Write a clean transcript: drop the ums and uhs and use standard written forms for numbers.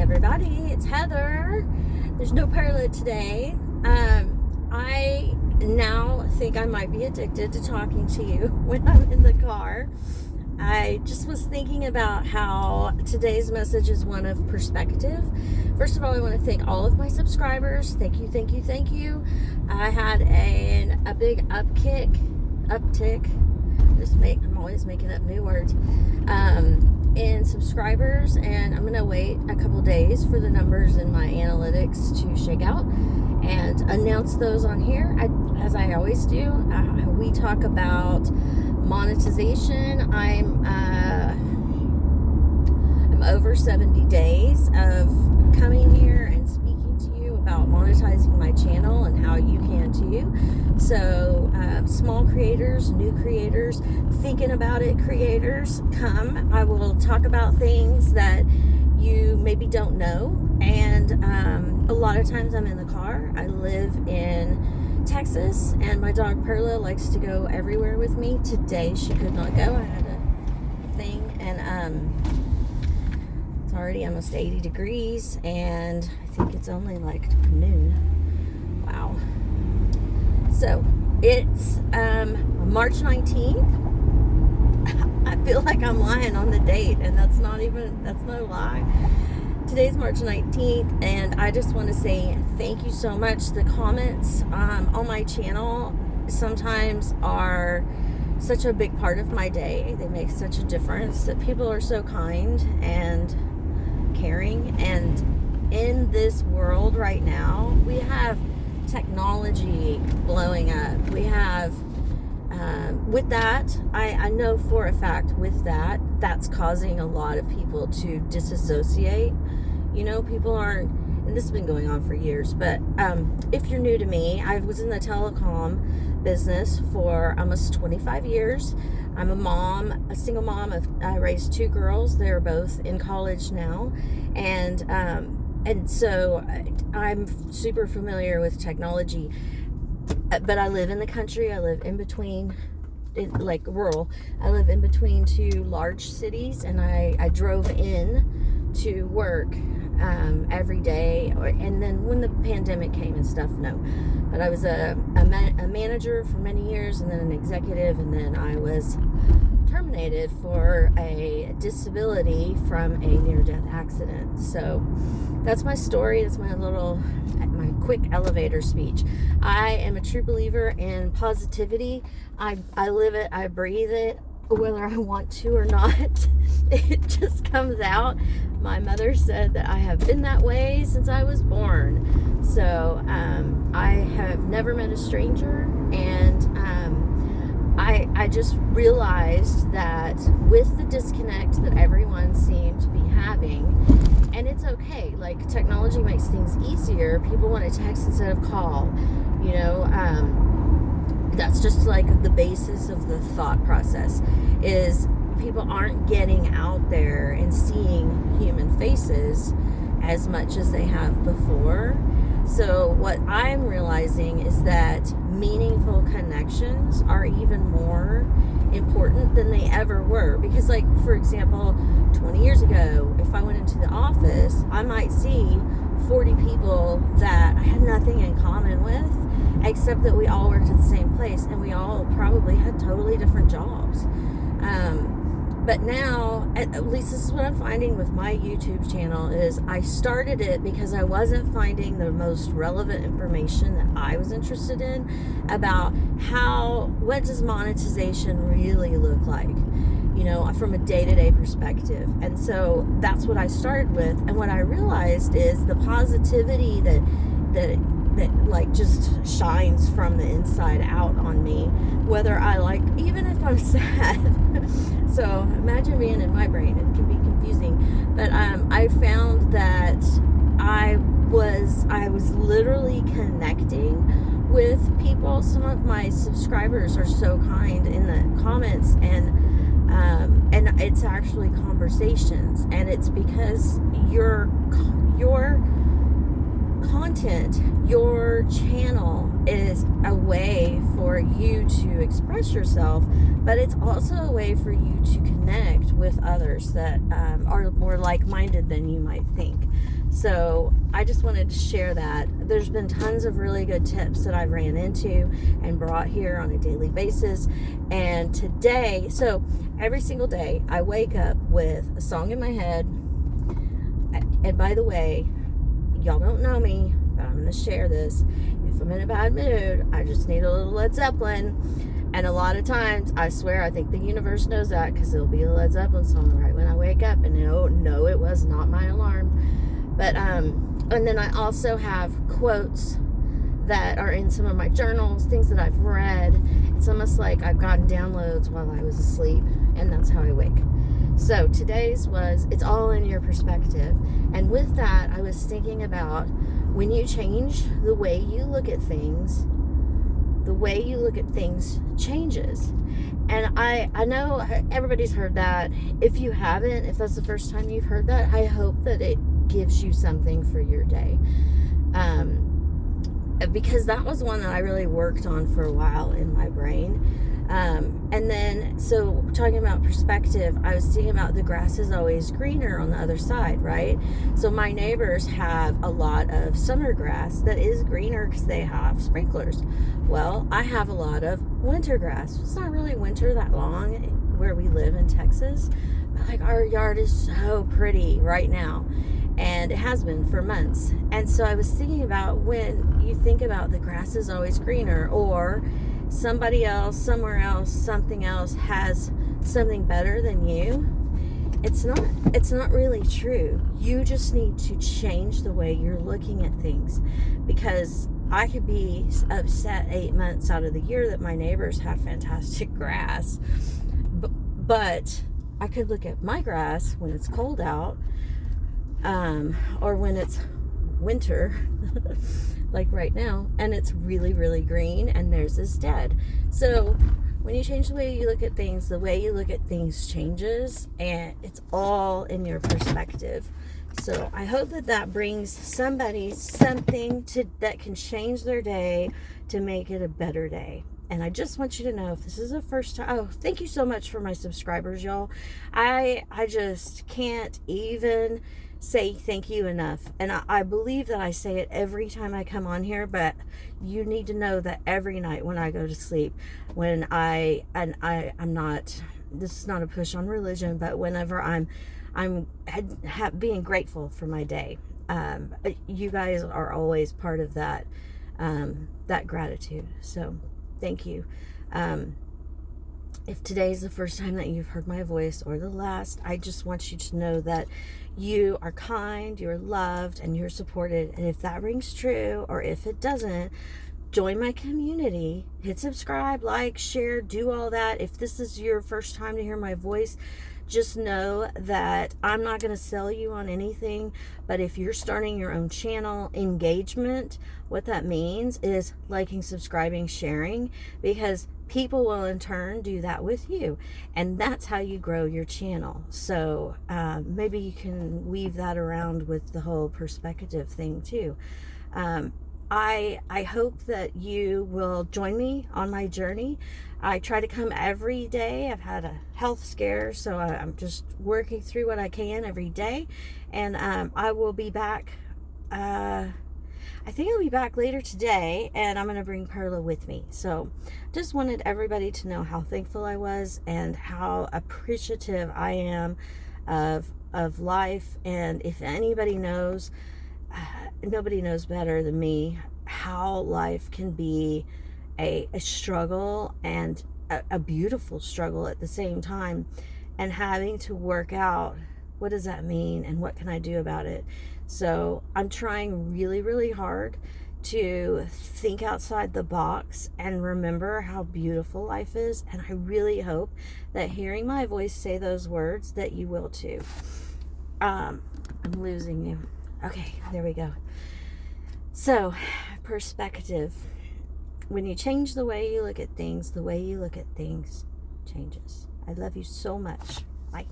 everybody, it's Heather. There's no Perla today. I now think I might be addicted to talking to you when I'm in the car. I just was thinking about how today's message is one of perspective. First of all, I want to thank all of my subscribers. Thank you, thank you, thank you. I had a big uptick. I'm always making up new words. In subscribers, and I'm gonna wait a couple days for the numbers in my analytics to shake out and announce those on here. As I always do, we talk about monetization. I'm over 70 days of coming here and speaking to you about monetizing my channel and how you can too. So small creators, new creators, thinking about it creators, come. I will talk about things that you maybe don't know, and a lot of times I'm in the car. I live in Texas, and my dog Perla likes to go everywhere with me. Today she could not go. I had a thing, and it's already almost 80 degrees, and I think it's only like noon. Wow. So it's March 19th. I feel like I'm lying on the date, and that's no lie. Today's March 19th, and I just want to say thank you so much. The comments on my channel sometimes are such a big part of my day. They make such a difference. That people are so kind and caring, and in this world right now, we have technology blowing up. We have with that, I know for a fact with that's causing a lot of people to disassociate. You know, people aren't, and this has been going on for years, but if you're new to me, I was in the telecom business for almost 25 years. I'm a single mom. I raised two girls. They're both in college now, and so I'm super familiar with technology. But I live in the country. I live in between, like rural. I live in between two large cities, and I drove in to work every day. And then when the pandemic came and stuff, no. But I was a manager for many years, and then an executive, and then I was terminated for a disability from a near-death accident. So that's my story. That's my quick elevator speech. I am a true believer in positivity. I live it, I breathe it, whether I want to or not. It just comes out. My mother said that I have been that way since I was born. So I have never met a stranger, and I just realized that with the disconnect that everyone seemed to be having, and it's okay, like technology makes things easier. People want to text instead of call, you know. That's just like the basis of the thought process, is people aren't getting out there and seeing human faces as much as they have before. So what I'm realizing is that meaningful connections are even more important than they ever were. Because, like, for example, 20 years ago, if I went into the office, I might see 40 people that I had nothing in common with, except that we all worked at the same place, and we all probably had totally different jobs. But now, at least this is what I'm finding with my YouTube channel, is I started it because I wasn't finding the most relevant information that I was interested in about what does monetization really look like, you know, from a day-to-day perspective. And so that's what I started with. And what I realized is the positivity that like just shines from the inside out on me, whether I like, even if I'm sad. So imagine being in my brain. It can be confusing. But I found that I was literally connecting with people. Some of my subscribers are so kind in the comments, and it's actually conversations, and it's because your content, your channel is a way for you to express yourself, but it's also a way for you to connect with others that are more like-minded than you might think. So I just wanted to share that. There's been tons of really good tips that I've ran into and brought here on a daily basis. And today, so every single day, I wake up with a song in my head. And by the way, y'all don't know me, but I'm going to share this. If I'm in a bad mood, I just need a little Led Zeppelin. And a lot of times, I swear, I think the universe knows that, because there'll be a Led Zeppelin song right when I wake up. And no, it was not my alarm. But, and then I also have quotes that are in some of my journals, things that I've read. It's almost like I've gotten downloads while I was asleep, and that's how I wake. So today's was, it's all in your perspective. And with that, I was thinking about when you change the way you look at things, the way you look at things changes. And I know everybody's heard that. If you haven't, if that's the first time you've heard that, I hope that it gives you something for your day. Because that was one that I really worked on for a while in my brain. And then, so talking about perspective, I was thinking about the grass is always greener on the other side, right? So my neighbors have a lot of summer grass that is greener because they have sprinklers. Well, I have a lot of winter grass. It's not really winter that long where we live in Texas, but like our yard is so pretty right now. And it has been for months. And so I was thinking about when you think about the grass is always greener, or somebody else, somewhere else, something else has something better than you, it's not really true. You just need to change the way you're looking at things. Because I could be upset 8 months out of the year that my neighbors have fantastic grass, but I could look at my grass when it's cold out, or when it's winter, like right now, and it's really, really green, and theirs is dead. So when you change the way you look at things, the way you look at things changes, and it's all in your perspective. So I hope that brings somebody something that can change their day to make it a better day. And I just want you to know, if this is the first time, oh, thank you so much for my subscribers, y'all. I just can't even say thank you enough. And I believe that I say it every time I come on here, but you need to know that every night when I go to sleep, when I'm not, this is not a push on religion, but whenever I'm being grateful for my day, you guys are always part of that, that gratitude. So thank you. If today's the first time that you've heard my voice, or the last, I just want you to know that you are kind, you're loved, and you're supported. And if that rings true, or if it doesn't, join my community, hit subscribe, like, share, do all that. If this is your first time to hear my voice, just know that I'm not going to sell you on anything. But if you're starting your own channel, engagement, what that means is liking, subscribing, sharing, because people will in turn do that with you, and that's how you grow your channel. So maybe you can weave that around with the whole perspective thing too. I hope that you will join me on my journey. I try to come every day. I've had a health scare, so I'm just working through what I can every day. And I will be back. I think I'll be back later today, and I'm going to bring Perla with me. So just wanted everybody to know how thankful I was and how appreciative I am of life. And if anybody knows, nobody knows better than me how life can be a struggle, and a beautiful struggle at the same time, and having to work out what does that mean and what can I do about it. So I'm trying really, really hard to think outside the box and remember how beautiful life is. And I really hope that hearing my voice say those words, that you will too. I'm losing you. Okay, there we go. So, perspective. When you change the way you look at things, the way you look at things changes. I love you so much. Bye.